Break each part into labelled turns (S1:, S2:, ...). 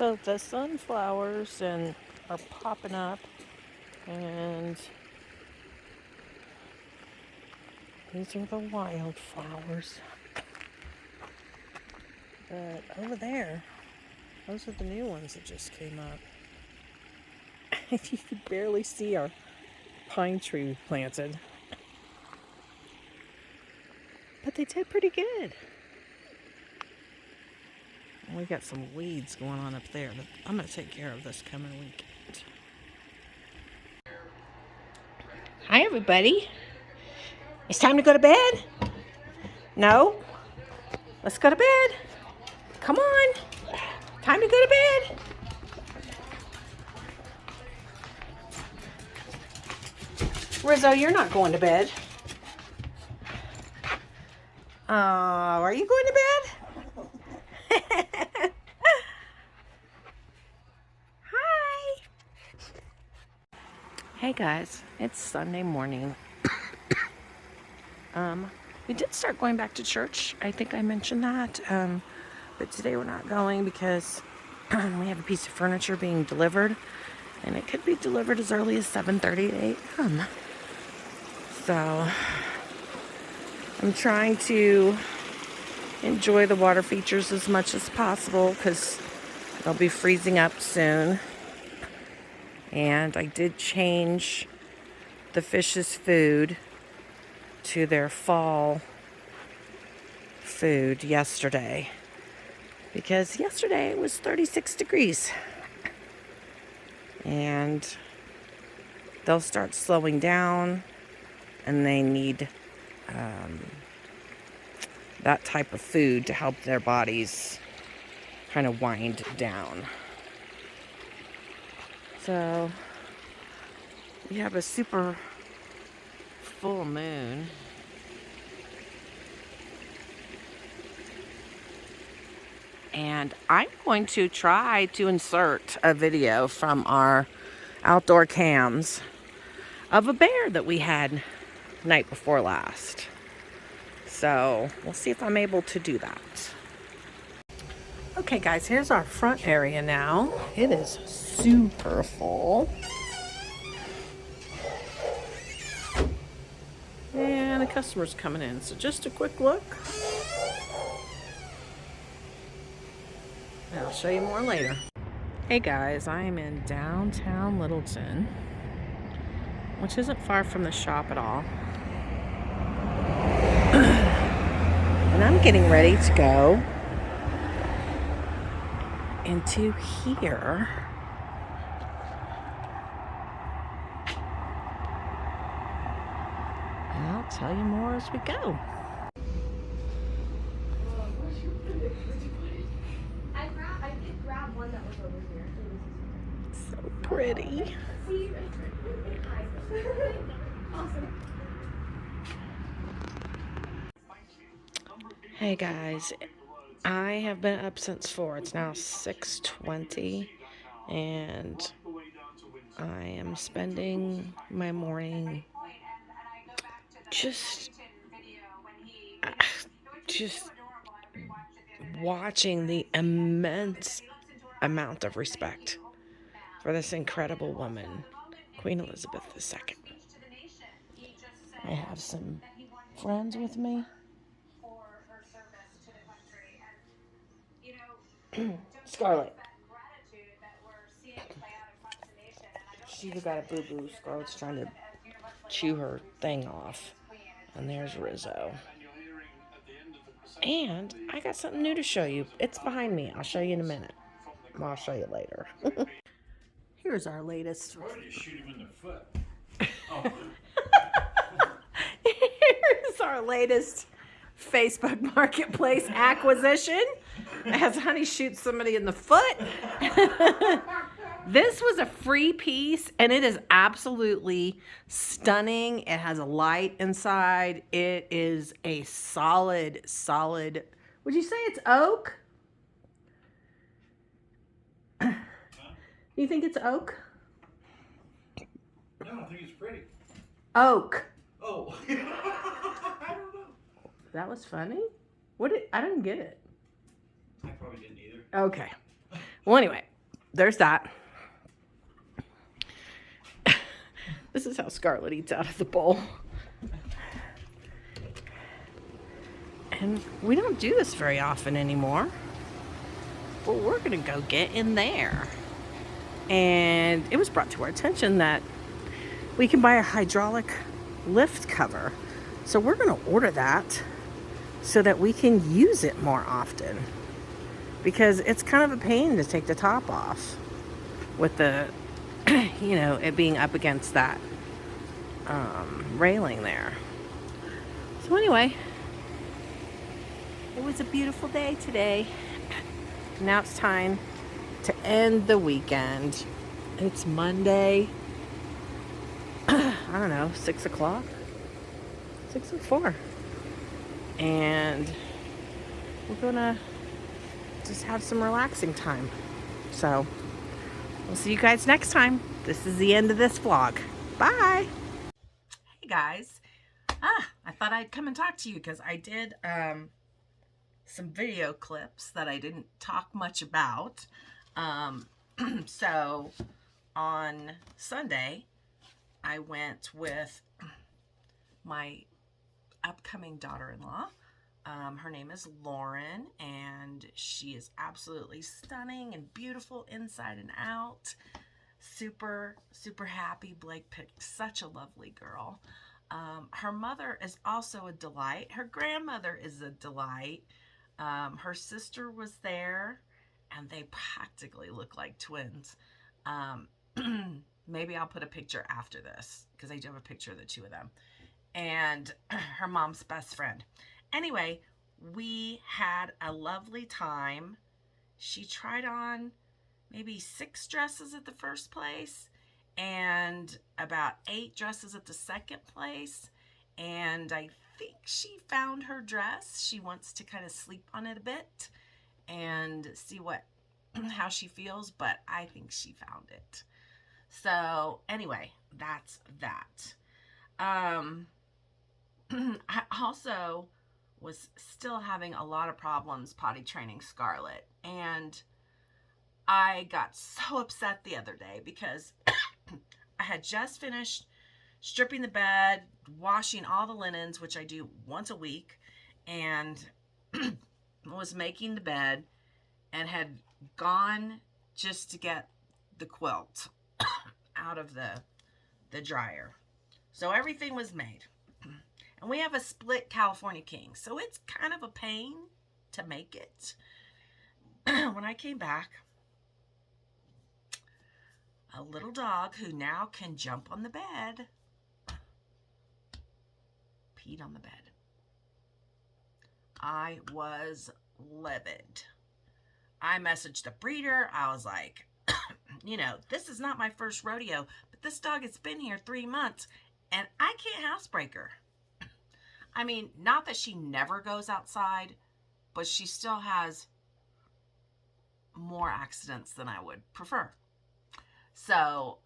S1: So the sunflowers are popping up, and these are the wildflowers. But over there, those are the new ones that just came up. You could barely see our pine tree we planted. But they did pretty good. We got some weeds going on up there, but I'm going to take care of this coming weekend. Hi, everybody. It's time to go to bed? No? Let's go to bed. Come on. Time to go to bed. Rizzo, you're not going to bed. Are you going to bed? Hi. Hey guys, it's Sunday morning. We did start going back to church. I think I mentioned that. But today we're not going because we have a piece of furniture being delivered, and it could be delivered as early as 7:30 a.m. So I'm trying to enjoy the water features as much as possible because they'll be freezing up soon. And I did change the fish's food to their fall food yesterday because yesterday it was 36 degrees. And they'll start slowing down, and they need that type of food to help their bodies kind of wind down. So we have a super full moon. And I'm going to try to insert a video from our outdoor cams of a bear that we had night before last. So we'll see if I'm able to do that. Okay guys, here's our front area now. It is super full. And a customer's coming in, so just a quick look. And I'll show you more later. Hey guys, I am in downtown Littleton, which isn't far from the shop at all. And I'm getting ready to go into here. And I'll tell you more as we go.
S2: I did grab one that was over here.
S1: So pretty.
S2: Awesome.
S1: Hey guys, I have been up since 4. It's now 6:20, and I am spending my morning just watching the immense amount of respect for this incredible woman, Queen Elizabeth II. I have some friends with me. Scarlett. She even got a boo-boo. Scarlett's trying to chew her thing off. And there's Rizzo. And I got something new to show you. It's behind me. I'll show you in a minute. Well, I'll show you later. Here's our latest.
S3: Why did you shoot him in the foot? Oh.
S1: Here's our latest Facebook Marketplace acquisition. As Honey shoots somebody in the foot. This was a free piece, and it is absolutely stunning. It has a light inside. It is a solid, would you say it's oak?
S3: Huh?
S1: You think it's oak?
S3: No, I think it's pretty.
S1: Oak.
S3: Oh. I don't know.
S1: That was funny. I didn't get it.
S3: I probably didn't either.
S1: Okay. Well, anyway, there's that. This is how Scarlett eats out of the bowl. And we don't do this very often anymore. But we're going to go get in there. And it was brought to our attention that we can buy a hydraulic lift cover. So we're going to order that so that we can use it more often. Because it's kind of a pain to take the top off with the, you know, it being up against that railing there. So anyway, it was a beautiful day today. Now it's time to end the weekend. It's Monday. I don't know, 6 o'clock? 6:04. And we're gonna just have some relaxing time. So we'll see you guys next time. This is the end of this vlog. Bye. Hey guys. I thought I'd come and talk to you because I did some video clips that I didn't talk much about. So on Sunday, I went with my upcoming daughter-in-law. Her name is Lauren, and she is absolutely stunning and beautiful inside and out. Super, super happy. Blake picked such a lovely girl. Her mother is also a delight. Her grandmother is a delight. Her sister was there, and they practically look like twins. Maybe I'll put a picture after this, because I do have a picture of the two of them. And her mom's best friend. Anyway, we had a lovely time. She tried on maybe 6 dresses at the first place and about 8 dresses at the second place. And I think she found her dress. She wants to kind of sleep on it a bit and see how she feels, but I think she found it. So anyway, that's that. I also was still having a lot of problems potty training Scarlett, and I got so upset the other day because I had just finished stripping the bed, washing all the linens, which I do once a week, and was making the bed and had gone just to get the quilt out of the dryer. So everything was made. And we have a split California King, so it's kind of a pain to make it. When I came back, a little dog who now can jump on the bed peed on the bed. I was livid. I messaged the breeder. I was like, you know, this is not my first rodeo, but this dog has been here 3 months, and I can't housebreak her. I mean, not that she never goes outside, but she still has more accidents than I would prefer. So,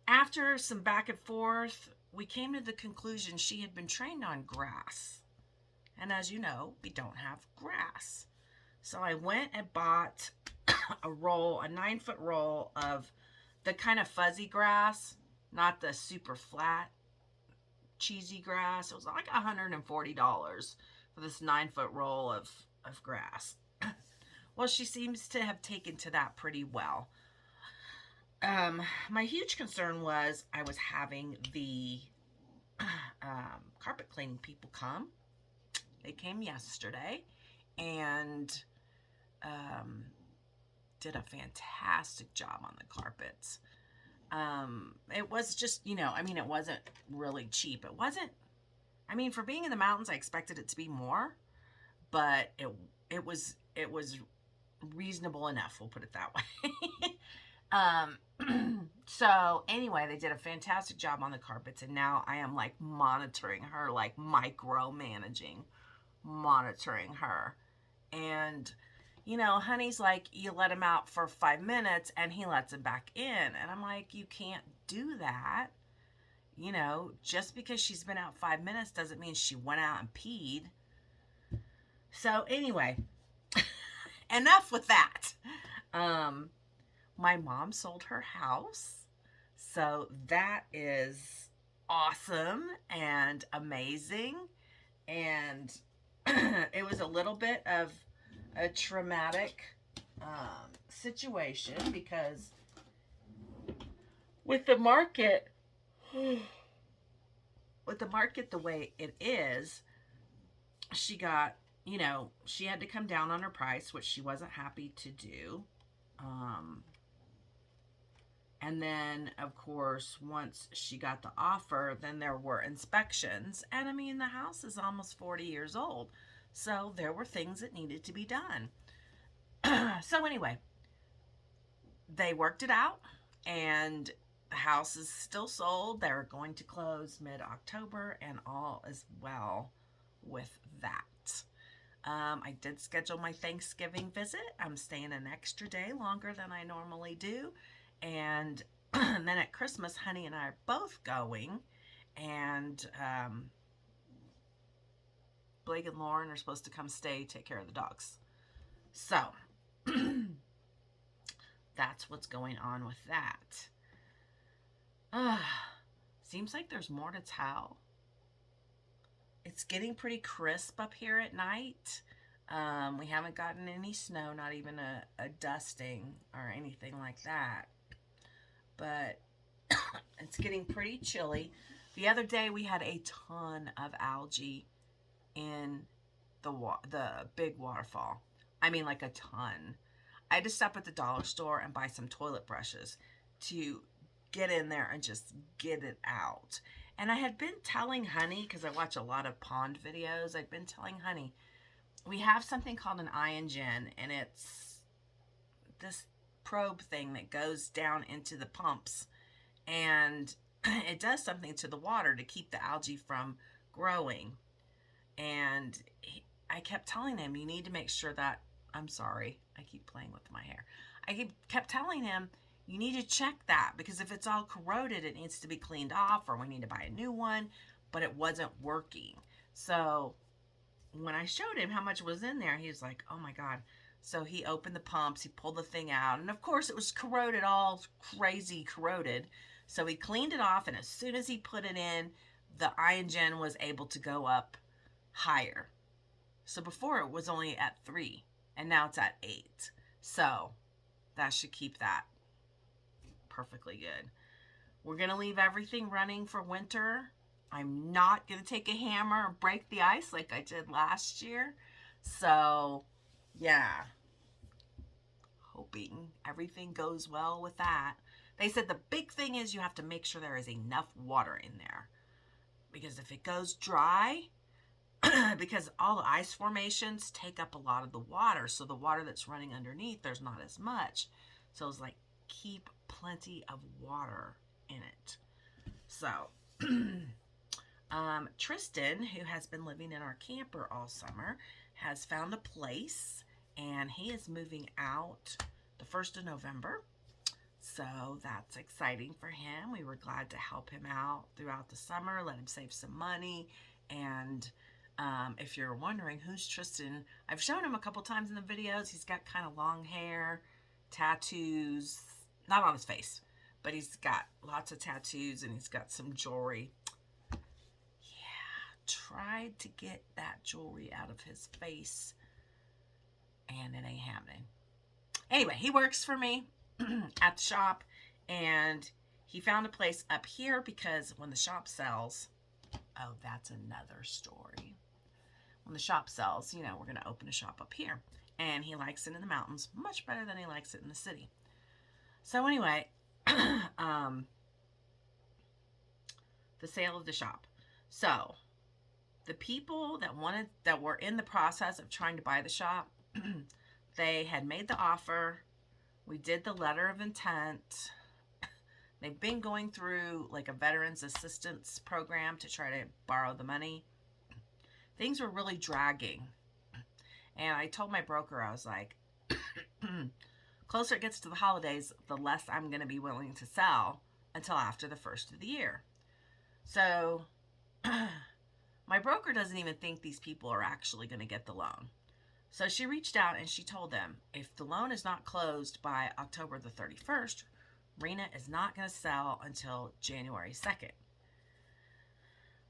S1: after some back and forth, we came to the conclusion she had been trained on grass. And as you know, we don't have grass. So I went and bought a 9-foot roll of the kind of fuzzy grass, not the super flat, cheesy grass. It was like $140 for this 9-foot roll of grass. Well, she seems to have taken to that pretty well. My huge concern was I was having the carpet cleaning people come. They came yesterday and did a fantastic job on the carpets. It was just, you know, I mean, it wasn't really cheap. It wasn't, I mean, for being in the mountains, I expected it to be more, but it was reasonable enough. We'll put it that way. So anyway, they did a fantastic job on the carpets, and now I am like monitoring her, like monitoring her. And, you know, Honey's like, you let him out for 5 minutes and he lets him back in. And I'm like, you can't do that. You know, just because she's been out 5 minutes doesn't mean she went out and peed. So anyway, enough with that.
S4: My mom sold her house. So that is awesome and amazing. And it was a little bit of a traumatic situation because with the market, the way it is, she got, she had to come down on her price, which she wasn't happy to do. And then, of course, once she got the offer, then there were inspections. And I mean, the house is almost 40 years old. So there were things that needed to be done. So anyway, they worked it out and the house is still sold. They're going to close mid-October and all is well with that. I did schedule my Thanksgiving visit. I'm staying an extra day longer than I normally do. And then at Christmas, Honey and I are both going. And Blake and Lauren are supposed to come stay, take care of the dogs. So that's what's going on with that. Seems like there's more to tell. It's getting pretty crisp up here at night. We haven't gotten any snow, not even a dusting or anything like that. But it's getting pretty chilly. The other day we had a ton of algae in the big waterfall. I mean, like a ton. I had to stop at the dollar store and buy some toilet brushes to get in there and just get it out. And I had been telling Honey, because I watch a lot of pond videos, I'd been telling Honey, we have something called an ion-gen, and it's this probe thing that goes down into the pumps, and it does something to the water to keep the algae from growing. And I kept telling him, you need to make sure that, I'm sorry, I keep playing with my hair. I kept telling him, you need to check that, because if it's all corroded, it needs to be cleaned off, or we need to buy a new one, but it wasn't working. So when I showed him how much was in there, he was like, oh my God. So he opened the pumps, he pulled the thing out, and of course it was corroded, all crazy corroded. So he cleaned it off, and as soon as he put it in, the ion-gen was able to go up higher. So before it was only at 3, and now it's at 8. So that should keep that perfectly good. We're going to leave everything running for winter. I'm not going to take a hammer and break the ice like I did last year. So, yeah. Hoping everything goes well with that. They said the big thing is you have to make sure there is enough water in there. Because if it goes dry, because all the ice formations take up a lot of the water. So the water that's running underneath, there's not as much. So it's like, keep plenty of water in it. So, Tristan, who has been living in our camper all summer, has found a place, and he is moving out the 1st of November. So that's exciting for him. We were glad to help him out throughout the summer, let him save some money. And if you're wondering who's Tristan, I've shown him a couple times in the videos. He's got kind of long hair, tattoos, not on his face, but he's got lots of tattoos, and he's got some jewelry. Yeah, tried to get that jewelry out of his face, and it ain't happening. Anyway, he works for me at the shop, and he found a place up here because when the shop sells, oh, that's another story. When the shop sells, we're going to open a shop up here. And he likes it in the mountains much better than he likes it in the city. So anyway, the sale of the shop. So the people that were in the process of trying to buy the shop, they had made the offer. We did the letter of intent. They've been going through like a veterans assistance program to try to borrow the money. Things were really dragging. And I told my broker, I was like, closer it gets to the holidays, the less I'm going to be willing to sell until after the first of the year. So my broker doesn't even think these people are actually going to get the loan. So she reached out and she told them, if the loan is not closed by October the 31st, Rena is not going to sell until January 2nd.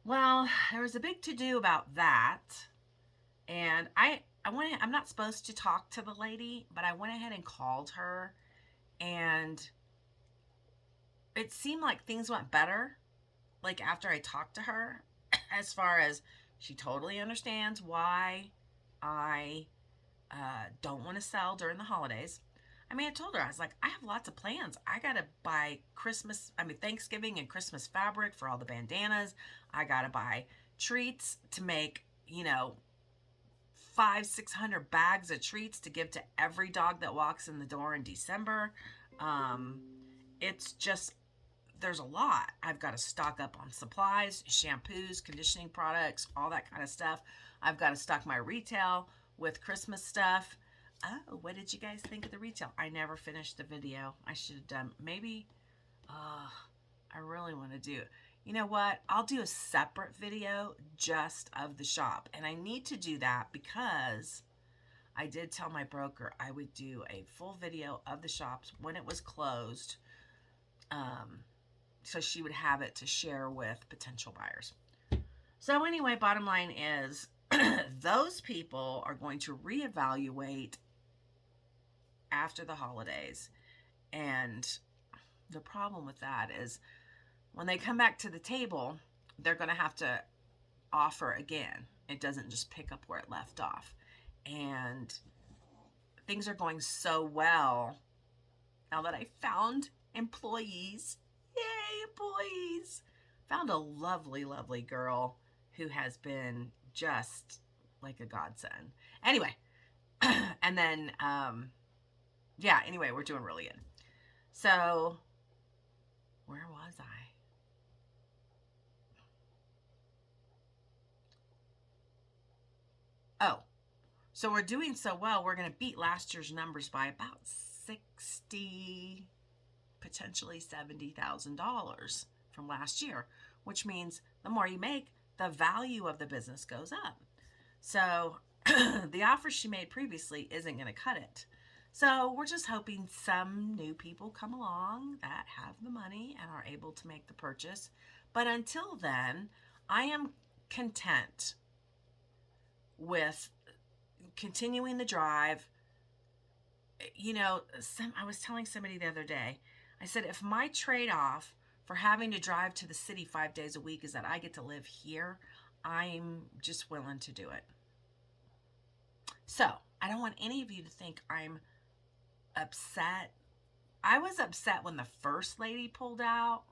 S4: Well, there was a big to-do about that. And I'm not supposed to talk to the lady, but I went ahead and called her, and it seemed like things went better, like after I talked to her, as far as she totally understands why I don't want to sell during the holidays. I mean, I told her, I was like, I have lots of plans. I got to buy Thanksgiving and Christmas fabric for all the bandanas. I got to buy treats to make, 500-600 bags of treats to give to every dog that walks in the door in December. It's just, there's a lot. I've got to stock up on supplies, shampoos, conditioning products, all that kind of stuff. I've got to stock my retail with Christmas stuff. Oh, what did you guys think of the retail? I never finished the video. I should have done, maybe, I really want to do it. You know what? I'll do a separate video just of the shop. And I need to do that because I did tell my broker I would do a full video of the shops when it was closed. So she would have it to share with potential buyers. So anyway, bottom line is those people are going to reevaluate after the holidays. And the problem with that is when they come back to the table, they're going to have to offer again. It doesn't just pick up where it left off. And things are going so well now that I found employees. Yay, employees! Found a lovely, lovely girl who has been just like a godsend. Anyway, and then, anyway, we're doing really good. So, where was I? Oh, so we're doing so well, we're going to beat last year's numbers by about $60,000, potentially $70,000 from last year, which means the more you make, the value of the business goes up. So the offer she made previously isn't going to cut it. So we're just hoping some new people come along that have the money and are able to make the purchase. But until then, I am content with continuing the drive. I was telling somebody the other day, I said, if my trade-off for having to drive to the city 5 days a week is that I get to live here, I'm just willing to do it. So I don't want any of you to think I'm upset. I was upset when the first lady pulled out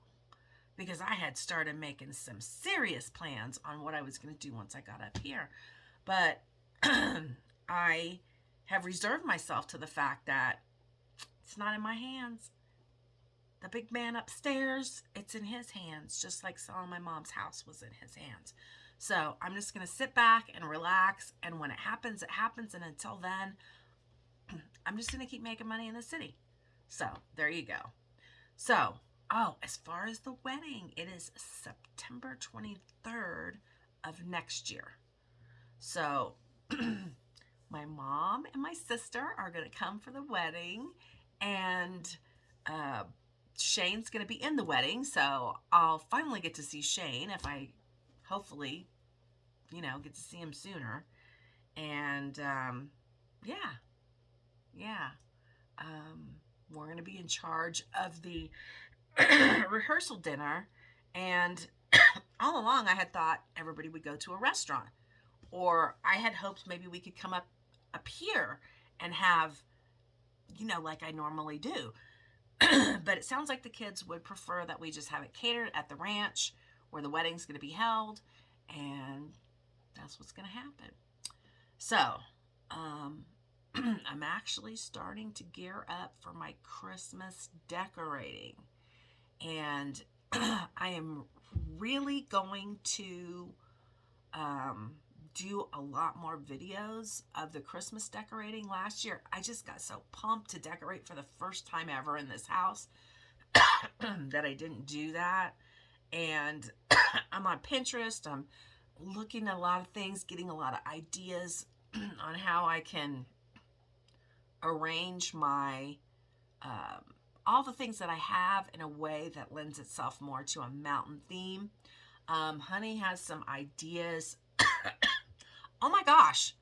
S4: because I had started making some serious plans on what I was going to do once I got up here. But I have reserved myself to the fact that it's not in my hands. The big man upstairs, it's in his hands, just like selling my mom's house was in his hands. So I'm just going to sit back and relax. And when it happens, it happens. And until then, I'm just going to keep making money in the city. So there you go. So, as far as the wedding, it is September 23rd of next year. So my mom and my sister are going to come for the wedding, and Shane's going to be in the wedding. So I'll finally get to see Shane if I hopefully, get to see him sooner. And we're going to be in charge of the rehearsal dinner. And all along I had thought everybody would go to a restaurant, or I had hoped maybe we could come up here and have, like I normally do. But it sounds like the kids would prefer that we just have it catered at the ranch where the wedding's going to be held, and that's what's going to happen. So, I'm actually starting to gear up for my Christmas decorating, and I am really going to do a lot more videos of the Christmas decorating. Last year, I just got so pumped to decorate for the first time ever in this house that I didn't do that. And I'm on Pinterest. I'm looking at a lot of things, getting a lot of ideas on how I can arrange my all the things that I have in a way that lends itself more to a mountain theme. Honey has some ideas. Oh my gosh,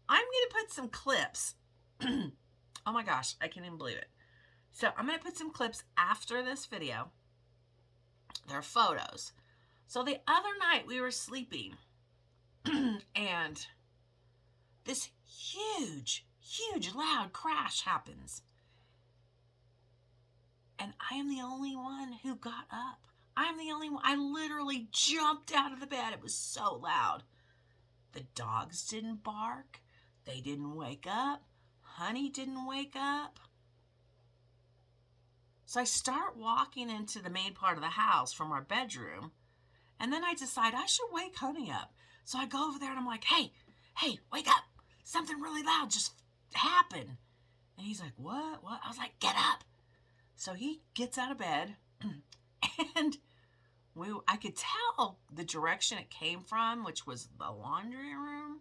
S4: I'm gonna put some clips. Oh my gosh, I can't even believe it. So I'm gonna put some clips after this video. They're photos. So the other night we were sleeping and this huge loud crash happens. And I am the only one who got up. I'm the only one. I literally jumped out of the bed. It was so loud. The dogs didn't bark. They didn't wake up. Honey didn't wake up. So I start walking into the main part of the house from our bedroom. And then I decide I should wake Honey up. So I go over there and I'm like, hey, wake up. Something really loud just happened. And he's like, what? I was like, get up. So he gets out of bed and I could tell the direction it came from, which was the laundry room.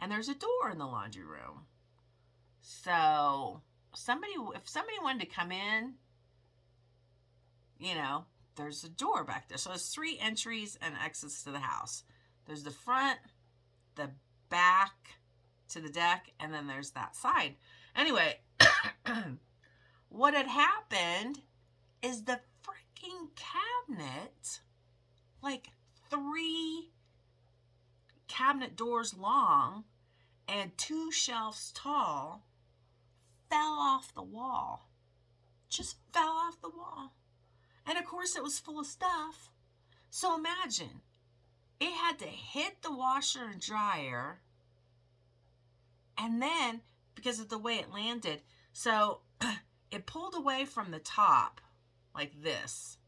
S4: And there's a door in the laundry room. So if somebody wanted to come in, you know, there's a door back there. So there's 3 entries and exits to the house. There's the front, the back to the deck, and then there's that side. Anyway, what had happened is the freaking cabinet, like 3 cabinet doors long and 2 shelves tall, fell off the wall. Just fell off the wall. And of course it was full of stuff. So imagine, it had to hit the washer and dryer. And then, because of the way it landed, so it pulled away from the top like this.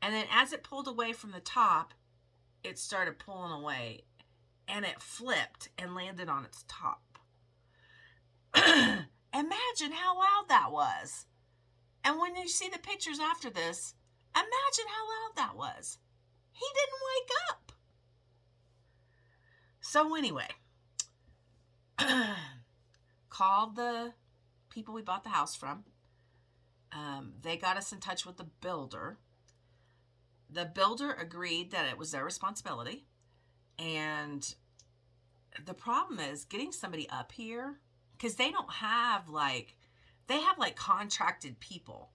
S4: And then as it pulled away from the top, it started pulling away. And it flipped and landed on its top. Imagine how loud that was. And when you see the pictures after this, imagine how loud that was. He didn't wake up. So anyway, called the people we bought the house from. They got us in touch with the builder. The builder agreed that it was their responsibility. And the problem is getting somebody up here, because they don't have they have contracted people.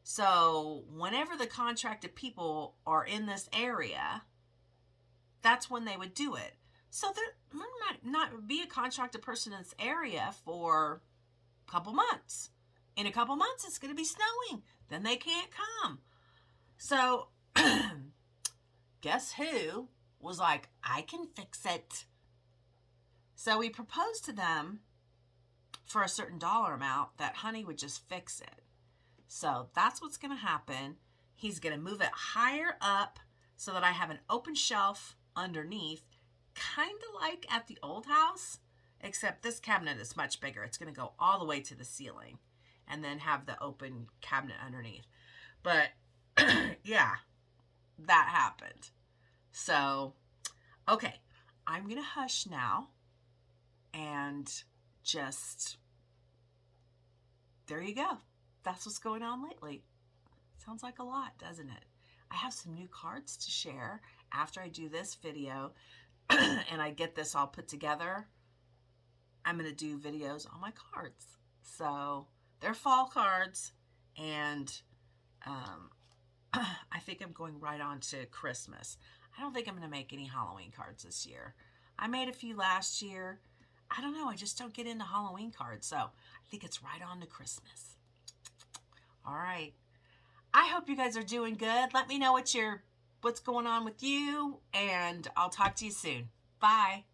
S4: So whenever the contracted people are in this area, that's when they would do it. So there might not be a contracted person in this area for a couple months. In a couple months, it's going to be snowing. Then they can't come. So guess who was like, I can fix it. So we proposed to them for a certain dollar amount that Honey would just fix it. So that's what's going to happen. He's going to move it higher up so that I have an open shelf underneath, kind of like at the old house, except this cabinet is much bigger. It's going to go all the way to the ceiling and then have the open cabinet underneath. But yeah, that happened. So, okay, I'm going to hush now and just, there you go. That's what's going on lately. Sounds like a lot, doesn't it? I have some new cards to share after I do this video and I get this all put together. I'm going to do videos on my cards. So they're fall cards, and I think I'm going right on to Christmas. I don't think I'm going to make any Halloween cards this year. I made a few last year. I don't know. I just don't get into Halloween cards. So I think it's right on to Christmas. All right. I hope you guys are doing good. Let me know what's going on with you, and I'll talk to you soon. Bye.